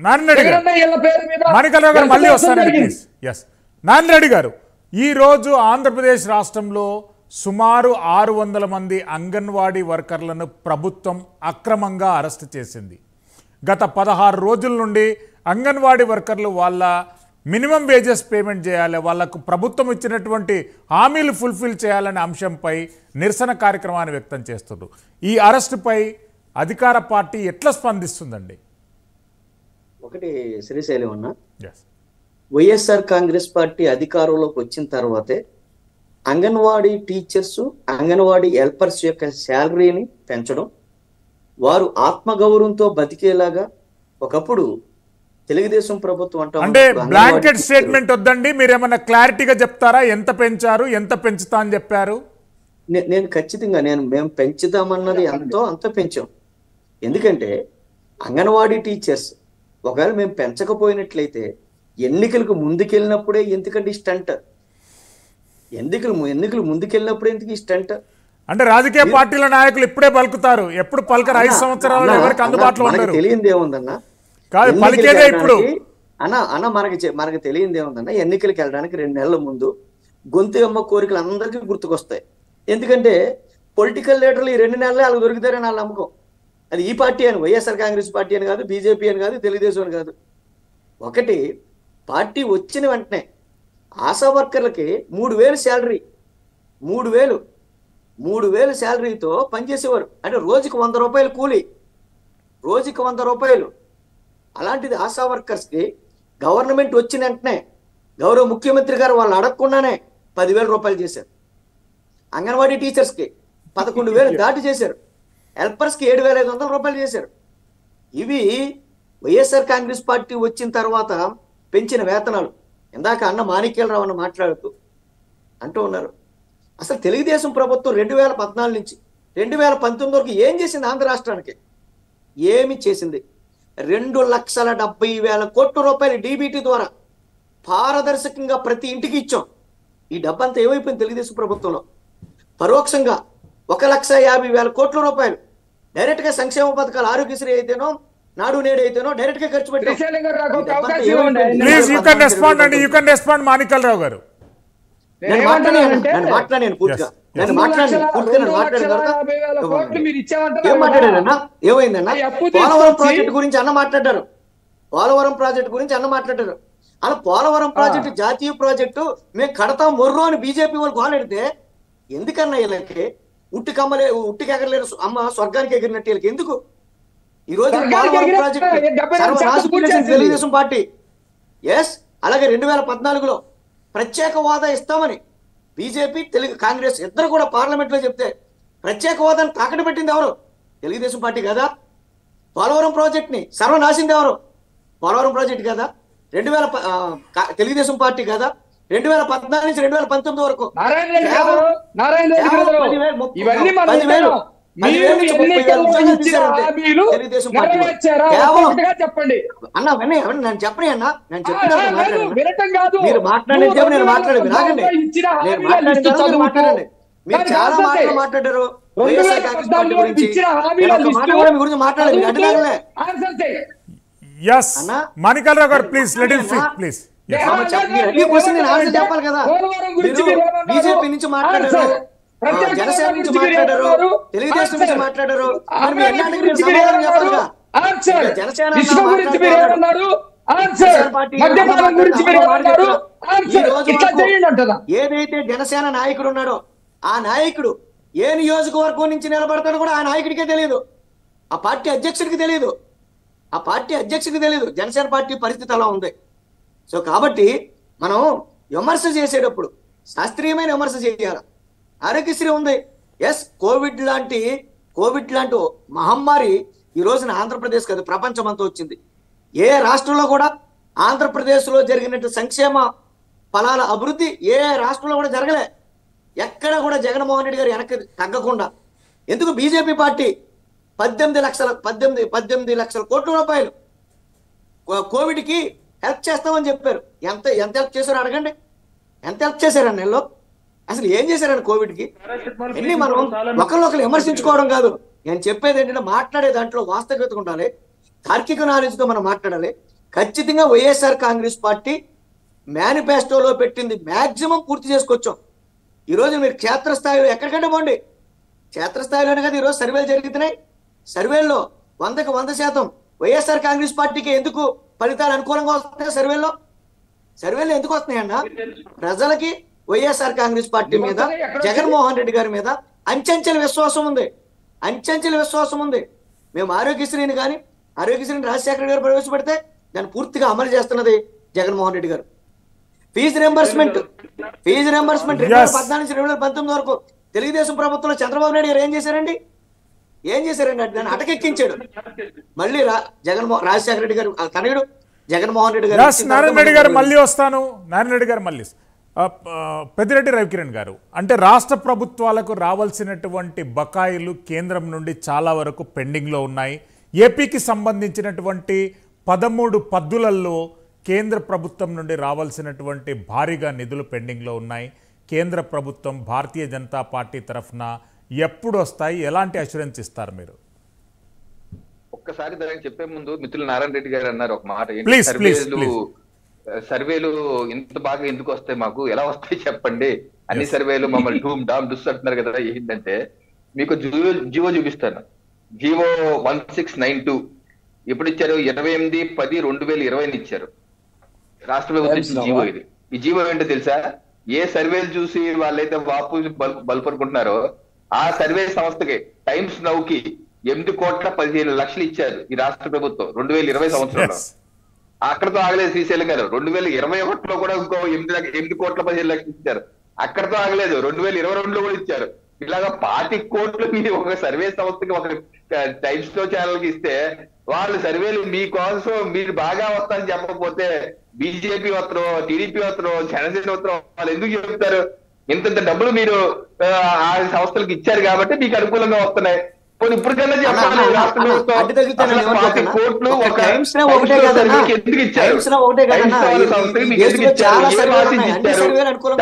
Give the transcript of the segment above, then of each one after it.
మాణిక్యాలరావు గారు మళ్ళీ వస్తానండి ప్లీజ్. ఎస్, నారాయణ గారు, ఈరోజు ఆంధ్రప్రదేశ్ రాష్ట్రంలో సుమారు 600 మంది అంగన్వాడీ వర్కర్లను ప్రభుత్వం అక్రమంగా అరెస్ట్ చేసింది. గత 16 రోజుల నుండి అంగన్వాడీ వర్కర్లు వాళ్ళ మినిమం వేజెస్ పేమెంట్ చేయాలి, వాళ్లకు ప్రభుత్వం ఇచ్చినటువంటి హామీలు ఫుల్ఫిల్ చేయాలనే అంశంపై నిరసన కార్యక్రమాన్ని వ్యక్తం చేస్తున్నారు. ఈ అరెస్టుపై అధికార పార్టీ ఎట్లా స్పందిస్తుందండి? ఒకటి శ్రీశైలం అన్న, వైఎస్ఆర్ కాంగ్రెస్ పార్టీ అధికారంలోకి వచ్చిన తర్వాతే అంగన్వాడీ టీచర్స్, అంగన్వాడీ హెల్పర్స్ యొక్క శాలరీని పెంచడం, వారు ఆత్మగౌరవంతో బతికేలాగా. ఒకప్పుడు తెలుగుదేశం ప్రభుత్వం అంటే బ్లాంకెట్ స్టేట్మెంట్ వద్దండి, మీరు ఏమన్నా క్లారిటీగా చెప్తారా? ఎంత పెంచారు, ఎంత పెంచుతా అని చెప్పారు? నేను ఖచ్చితంగా మేము పెంచుదామన్నది ఎంతో అంత పెంచాం. ఎందుకంటే అంగన్వాడీ టీచర్స్ ఒకవేళ మేము పెంచకపోయినట్లయితే ఎన్నికలకు ముందుకెళ్ళినప్పుడే ఎందుకంటే ఈ స్టంట్, ఎన్నికలు ముందుకెళ్ళినప్పుడు ఎందుకు ఈ స్టంట్? అంటే రాజకీయ పార్టీల నాయకులు ఇప్పుడే పలుకుతారు, ఎప్పుడు పలకరు. 5 సంవత్సరాలు ఎవరికి అందుబాటులో ఉండరు. తెలియంది ఏముందన్నా, పలికేదే ఇప్పుడు మనకు తెలియంది ఏముందన్నా, ఎన్నికలకు వెళ్ళడానికి 2 నెలల ముందు గొంతు అమ్మ కోరికలు అందరికీ గుర్తుకొస్తాయి. ఎందుకంటే పొలిటికల్ లీడర్లు ఈ 2 నెలలే వాళ్ళకి దొరుకుతారని వాళ్ళ నమ్మకం. అది ఈ పార్టీ అని, వైఎస్ఆర్ కాంగ్రెస్ పార్టీ అని కాదు, బీజేపీ అని కాదు, తెలుగుదేశం అని కాదు. ఒకటి, పార్టీ వచ్చిన వెంటనే ఆశా వర్కర్లకి 3000 శాలరీ, 3000 శాలరీతో పనిచేసేవారు. అంటే రోజుకి 100 రూపాయలు కూలి, రోజుకి 100 రూపాయలు. అలాంటిది ఆశా వర్కర్స్కి గవర్నమెంట్ వచ్చిన వెంటనే గౌరవ ముఖ్యమంత్రి గారు వాళ్ళు అడగకుండానే 10,000 రూపాయలు చేశారు. అంగన్వాడీ టీచర్స్కి 11,000 దాటి చేశారు. హెల్పర్స్కి 7,500 రూపాయలు చేశారు. ఇవి వైఎస్ఆర్ కాంగ్రెస్ పార్టీ వచ్చిన తర్వాత పెంచిన వేతనాలు. ఇందాక అన్న మాణిక్యాలరావు అన్న మాట్లాడుతూ అంటూ ఉన్నారు, అసలు తెలుగుదేశం ప్రభుత్వం 2014 నుంచి 2019 వరకు ఏం చేసింది ఆంధ్ర రాష్ట్రానికి? ఏమి చేసింది? 2,70,000 కోట్ల రూపాయలు డీబీటీ ద్వారా పారదర్శకంగా ప్రతి ఇంటికి ఇచ్చాం. ఈ డబ్బంతా ఏమైపోయింది తెలుగుదేశం ప్రభుత్వంలో? పరోక్షంగా 1,50,000 కోట్ల రూపాయలు డైరెక్ట్ గా సంక్షేమ పథకాలు, ఆరోగ్యశ్రీ అయితేనో, నాడు నేడు అయితేనో డైరెక్ట్ గా ఖర్చు పెట్టాం. మాణిక్యాలరావు గారు, మాట్లాడాను పూర్తిగా. ఏమైందన్నా? పోలవరం ప్రాజెక్ట్ గురించి అన్న మాట్లాడారు, అలా పోలవరం ప్రాజెక్టు జాతీయ ప్రాజెక్టు మేము కడతాం మొర్రు అని బీజేపీ వాళ్ళు గోలెడితే ఎందుకన్నా వీళ్ళకి ఉట్టికి ఎగరలేరు అమ్మ స్వర్గానికి ఎగిరినట్టు వీళ్ళకి ఎందుకు? ఈ రోజు పోలవరం ప్రాజెక్టు తెలుగుదేశం పార్టీ అలాగే 2014లో ప్రత్యేక హోదా ఇస్తామని బీజేపీ, కాంగ్రెస్ ఇద్దరు కూడా పార్లమెంట్ లో చెప్తే ప్రత్యేక హోదాని తాకట్టు పెట్టింది ఎవరు? తెలుగుదేశం పార్టీ కదా. పోలవరం ప్రాజెక్ట్ ని సర్వనాశింది ఎవరు? పోలవరం ప్రాజెక్ట్ కదా. తెలుగుదేశం పార్టీ కదా. 2014 నుంచి 2019 వరకు చెప్పండి అన్న. నేను చెప్పని అన్న, నేను చెప్పిన మీరు మాట్లాడండి, మీరు చాలా మాటలు మాట్లాడారు. మాణిక్యాలరావు గారు ప్లీజ్ ప్లీజ్ చెప్పాలి కదా. బీజేపీ నుంచి మాట్లాడారు, జనసేన నుంచి మాట్లాడారు, తెలుగుదేశం నుంచి మాట్లాడారు. ఏదైతే జనసేన నాయకుడు ఉన్నాడో ఆ నాయకుడు ఏ నియోజకవర్గం నుంచి నిలబడతాడో కూడా ఆ నాయకుడికే తెలియదు, ఆ పార్టీ అధ్యక్షుడికి తెలియదు, జనసేన పార్టీ పరిస్థితి అలా ఉంది. సో కాబట్టి మనం విమర్శ చేసేటప్పుడు శాస్త్రీయమైన విమర్శ చేయాలి. ఆరోగ్యశ్రీ ఉంది, కోవిడ్ లాంటి మహమ్మారి ఈ రోజున ఆంధ్రప్రదేశ్ కాదు ప్రపంచం అంతా వచ్చింది. ఏ రాష్ట్రంలో కూడా ఆంధ్రప్రదేశ్లో జరిగినట్టు సంక్షేమ ఫలాల అభివృద్ధి ఏ రాష్ట్రంలో కూడా జరగలే. ఎక్కడ కూడా జగన్మోహన్ రెడ్డి గారు వెనక్కి తగ్గకుండా. ఎందుకు? బీజేపీ పార్టీ 18 లక్షల కోట్ల రూపాయలు కోవిడ్కి హెల్ప్ చేస్తామని చెప్పారు. ఎంత హెల్ప్ చేశారో అడగండి, ఎంత హెల్ప్ చేశారు నెలలో? అసలు ఏం చేశారని కోవిడ్కి? ఎన్ని మనం ఒకరినొకరు విమర్శించుకోవడం కాదు. నేను చెప్పేది ఏంటంటే మాట్లాడే దాంట్లో వాస్తవికత ఉండాలి, తార్కిక నాలెడ్జ్తో మనం మాట్లాడాలి. ఖచ్చితంగా వైఎస్ఆర్ కాంగ్రెస్ పార్టీ మేనిఫెస్టోలో పెట్టింది మ్యాక్సిమం పూర్తి చేసుకొచ్చాం. ఈరోజు మీరు క్షేత్రస్థాయిలో ఎక్కడికంటే పోండి, క్షేత్రస్థాయిలోనే కదా ఈరోజు సర్వేలు జరుగుతున్నాయి. సర్వేల్లో 100కి 100% వైఎస్ఆర్ కాంగ్రెస్ పార్టీకి ఎందుకు ఫలితాలు అనుకూలంగా వస్తున్నాయి? సర్వేలు ఎందుకు వస్తున్నాయన్నా? ప్రజలకి వైఎస్ఆర్ కాంగ్రెస్ పార్టీ మీద, జగన్మోహన్ రెడ్డి గారి మీద అంచెంచెల విశ్వాసం ఉంది. మేము ఆరోగ్యశ్రీని రాజశేఖర్ గారు ప్రవేశపెడితే దాన్ని పూర్తిగా అమలు చేస్తున్నది జగన్మోహన్ రెడ్డి గారు. ఫీజు రింబర్స్మెంట్ 2014 నుంచి 2019 వరకు తెలుగుదేశం ప్రభుత్వంలో చంద్రబాబు నాయుడు గారు ఏం చేశారండి? దాన్ని అటకెక్కించాడు. మళ్ళీ రాజశేఖర రెడ్డి గారు తనయుడు జగన్మోహన్ రెడ్డి గారు. నారాయణ రెడ్డి గారు మళ్ళీ వస్తాను. నారాయణ రెడ్డి గారు మళ్ళీ పెద్దిరెడ్డి రవికిరణ్ గారు, అంటే రాష్ట్ర ప్రభుత్వాలకు రావాల్సినటువంటి బకాయిలు కేంద్రం నుండి చాలా వరకు పెండింగ్లో ఉన్నాయి. ఏపీకి సంబంధించినటువంటి 13 పద్దులలో కేంద్ర ప్రభుత్వం నుండి రావాల్సినటువంటి భారీగా నిధులు పెండింగ్లో ఉన్నాయి. కేంద్ర ప్రభుత్వం భారతీయ జనతా పార్టీ తరఫున ఎప్పుడు వస్తాయి, ఎలాంటి అష్యూరెన్స్ ఇస్తారు మీరు? ఒక్కసారి దానికి చెప్పే ముందు మిత్రులు నారాయణ రెడ్డి గారు అన్నారు ఒక మాట, సర్వేలు ఇంత బాగా ఎందుకు వస్తాయి, మాకు ఎలా వస్తాయి చెప్పండి, అన్ని సర్వేలు మమ్మల్ని డూమ్ డామ్ డుస్ అంటున్నారు కదా. ఏంటంటే మీకు జీవో చూపిస్తాను. జీవో 1692 ఎప్పుడు ఇచ్చారు? 28/10/2020 ఇచ్చారు రాష్ట్ర ప్రభుత్వం ఇచ్చిన జీవో ఇది. ఈ జీవో ఏంటో తెలుసా? ఏ సర్వేలు చూసి వాళ్ళైతే వాపు బలుపరుకుంటున్నారో ఆ సర్వే సంస్థకి టైమ్స్ నౌ కి 8,15,00,000 ఇచ్చారు ఈ రాష్ట్ర ప్రభుత్వం 2020 సంవత్సరంలో. అక్కడతో ఆగలేదు శ్రీశైలం గారు. 2021లో కూడా ఇంకో 8,15,00,000 ఇచ్చారు. అక్కడతో ఆగలేదు, 2022లో కూడా ఇచ్చారు. ఇలాగా 25 కోట్లు మీరు ఒక సర్వే సంస్థకి, ఒక టైమ్స్ లో ఛానల్ కి ఇస్తే వాళ్ళు సర్వేలు మీకోసం మీరు బాగా వస్తారని చెప్పకపోతే బీజేపీ వస్తారు, టీడీపీ వస్తారు, జనసేన వస్తారు, వాళ్ళు ఎందుకు చెప్తారు? ఇంత డబ్బులు మీరు ఆ సంస్థలకు ఇచ్చారు కాబట్టి మీకు అనుకూలంగా వస్తున్నాయి. ఇప్పటికన్నా చెప్పాలి, రాష్ట్ర ప్రభుత్వం 25 కోట్లు ఒక ఎందుకు ఇచ్చారు?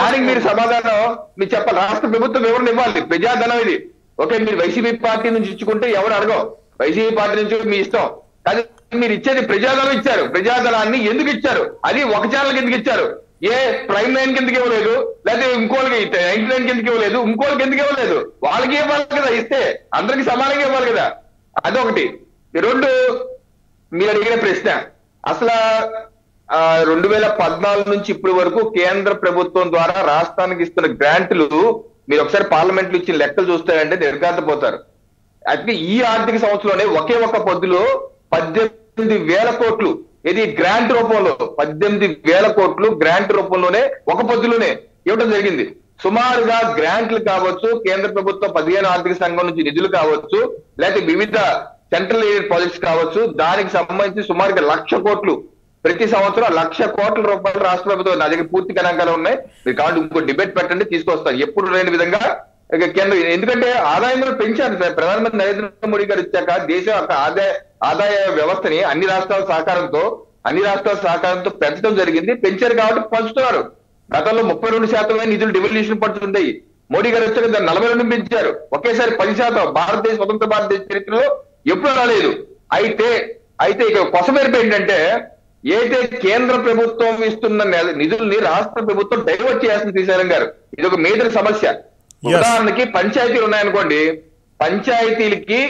దానికి మీరు సమాధానం మీరు చెప్పాలి. రాష్ట్ర ప్రభుత్వం వివరణ ఇవ్వాలి. ప్రజాధనం ఇది. ఓకే, మీరు వైసీపీ పార్టీ నుంచి ఇచ్చుకుంటే ఎవరు అడగం, వైసీపీ పార్టీ నుంచి మీ ఇష్టం. కానీ మీరు ఇచ్చేది ప్రజాధనం ఇచ్చారు. ప్రజాధనాన్ని ఎందుకు ఇచ్చారు? అది ఒక ఛానల్ కిందకి ఇచ్చారు. ఏ ప్రైమ్ లైన్ కిందకి ఇవ్వలేదు, లేకపోతే ఇంకోళ్ళకి 99 కిందకి ఇవ్వలేదు, ఇంకోళ్ళకి ఎందుకు ఇవ్వలేదు? వాళ్ళకి ఇవ్వాలి కదా, ఇస్తే అందరికి సమానంగా ఇవ్వాలి కదా. అదొకటి. 2, మీరు అడిగిన ప్రశ్న, అసలు 2014 నుంచి ఇప్పటి వరకు కేంద్ర ప్రభుత్వం ద్వారా రాష్ట్రానికి ఇస్తున్న గ్రాంట్లు మీరు ఒకసారి పార్లమెంట్ లో ఇచ్చిన లెక్కలు చూస్తారంటే నిర్ఘాంతపోతారు. అయితే ఈ ఆర్థిక సంవత్సరంలోనే ఒకే ఒక పద్దులో 18,000 కోట్లు ఇది గ్రాంట్ రూపంలో, 18,000 కోట్లు గ్రాంట్ రూపంలోనే ఒక పద్దులోనే ఇవ్వడం జరిగింది. సుమారుగా గ్రాంట్లు కావచ్చు, కేంద్ర ప్రభుత్వం 15 ఆర్థిక సంఘం నుంచి నిధులు కావచ్చు, లేకపోతే వివిధ సెంట్రల్ ఎయిడెడ్ ప్రాజెక్ట్స్ కావచ్చు, దానికి సంబంధించి సుమారుగా 1,00,000 కోట్లు ప్రతి సంవత్సరం 1,00,000 కోట్ల రూపాయలు రాష్ట్ర ప్రభుత్వం. నా దగ్గర పూర్తి గణాంకాలు ఉన్నాయి, మీరు కాబట్టి ఇంకో డిబేట్ పెట్టండి, తీసుకొస్తాను. ఎప్పుడు లేని విధంగా కేంద్రం, ఎందుకంటే ఆదాయం పెంచారు. ప్రధానమంత్రి నరేంద్ర మోడీ గారు వచ్చాక దేశం యొక్క ఆదాయ వ్యవస్థని అన్ని రాష్ట్రాల సహకారంతో పెంచడం జరిగింది. పెంచారు కాబట్టి పంచుతున్నారు. గతంలో 32% నిధులు డివల్యూషన్ ఫండ్స్ ఉంటాయి. మోడీ గారు వచ్చాక దాన్ని 42 పెంచారు. ఒకేసారి 10%. భారతదేశ స్వతంత్ర భారతదేశ చరిత్రలో ఎప్పుడు రాలేదు. అయితే ఇక కొసమెరుపు ఏంటంటే, ఏదైతే కేంద్ర ప్రభుత్వం ఇస్తున్న నిధుల్ని రాష్ట్ర ప్రభుత్వం డైవర్ట్ చేయాల్సింది శ్రీశైలం గారు. ఇది ఒక మేజర్ సమస్య. ఉదాహరణకి పంచాయతీలు ఉన్నాయనుకోండి, పంచాయతీలకి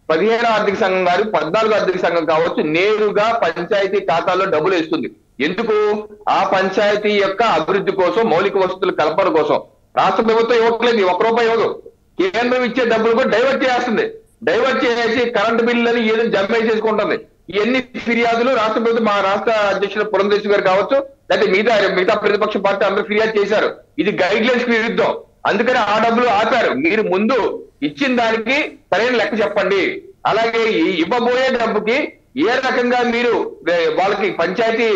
15 ఆర్థిక సంఘం గారు 14 ఆర్థిక సంఘం కావచ్చు నేరుగా పంచాయతీ ఖాతాల్లో డబ్బులు వేస్తుంది. ఎందుకు? ఆ పంచాయతీ యొక్క అభివృద్ధి కోసం, మౌలిక వసతుల కల్పన కోసం. రాష్ట్ర ప్రభుత్వం ఇవ్వట్లేదు, ₹1 ఇవ్వదు. కేంద్రం ఇచ్చే డబ్బులు కూడా డైవర్ట్ చేస్తుంది. డైవర్ట్ చేసి కరెంటు బిల్లులని ఏదో జమ చేసుకుంటుంది. ఇవన్నీ ఫిర్యాదులు రాష్ట్ర ప్రభుత్వం, మా రాష్ట్ర అధ్యక్షుడు పురంధేశ్వరి గారు కావచ్చు, లేకపోతే మిగతా ప్రతిపక్ష పార్టీ అందరూ ఫిర్యాదు చేశారు. ఇది గైడ్ లైన్స్ కి విరుద్ధం. అందుకని ఆ డబ్బులు ఆపారు. మీరు ముందు ఇచ్చిన దానికి సరైన లెక్క చెప్పండి. అలాగే ఇవ్వబోయే డబ్బుకి ఏ రకంగా మీరు వాళ్ళకి పంచాయతీ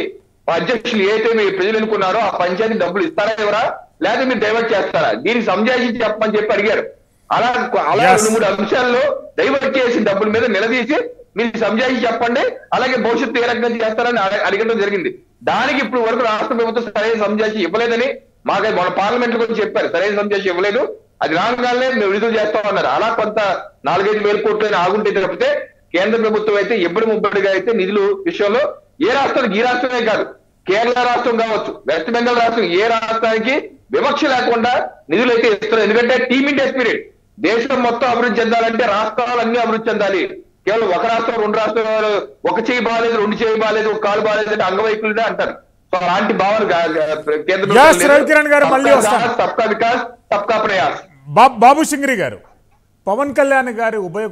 అధ్యక్షులు ఏదైతే మీరు ప్రజలు అనుకున్నారో ఆ పంచాయతీ డబ్బులు ఇస్తారా ఎవరా, లేదా మీరు డైవర్ట్ చేస్తారా, దీనికి సంజాయించి చెప్పమని చెప్పి అడిగారు. అలా 2-3 అంశాల్లో డైవర్ట్ చేసిన డబ్బుల మీద నిలదీసి మీరు సంజాయించి చెప్పండి, అలాగే భవిష్యత్తు ఏ రకంగా చేస్తారని అడగడం జరిగింది. దానికి ఇప్పుడు వరకు రాష్ట్ర ప్రభుత్వం సరైన సంజాయించి ఇవ్వలేదని మాకు మన పార్లమెంట్ గురించి చెప్పారు. సరైన సంజాయించి ఇవ్వలేదు, అది రాగానే మేము విడుదల చేస్తామన్నారు. అలా కొంత 4-5 వేల కోట్లు ఆగుంటే తప్పితే కేంద్ర ప్రభుత్వం అయితే ఎప్పుడు ముబ్బడిగా అయితే నిధులు విషయంలో ఏ రాష్ట్రానికి, ఈ రాష్ట్రమే కాదు, కేరళ రాష్ట్రం కావచ్చు, వెస్ట్ బెంగాల్ రాష్ట్రం, ఏ రాష్ట్రానికి వివక్ష లేకుండా నిధులు అయితే ఇస్తున్నారు. ఎందుకంటే టీమ్ ఇండియా స్పిరిట్. దేశం మొత్తం అభివృద్ధి చెందాలంటే రాష్ట్రాలన్నీ అభివృద్ధి చెందాలి. కేవలం ఒక రాష్ట్రం, రెండు రాష్ట్రాలు, ఒక చేయి బాగాలేదు, రెండు చేయి బాగాలేదు, ఒక కాలు బాగాలేదు అంటే అంగవైకులుగా అంటారు. సో అలాంటి భావన Yes, రవికిరణ్ గారు, మళ్ళీ వస్తాను. సబ్కా వికాస్ సబ్కా ప్రయాస్. బాబు సింగ్రి గారు, పవన్ కళ్యాణ్ గారి ఉభయ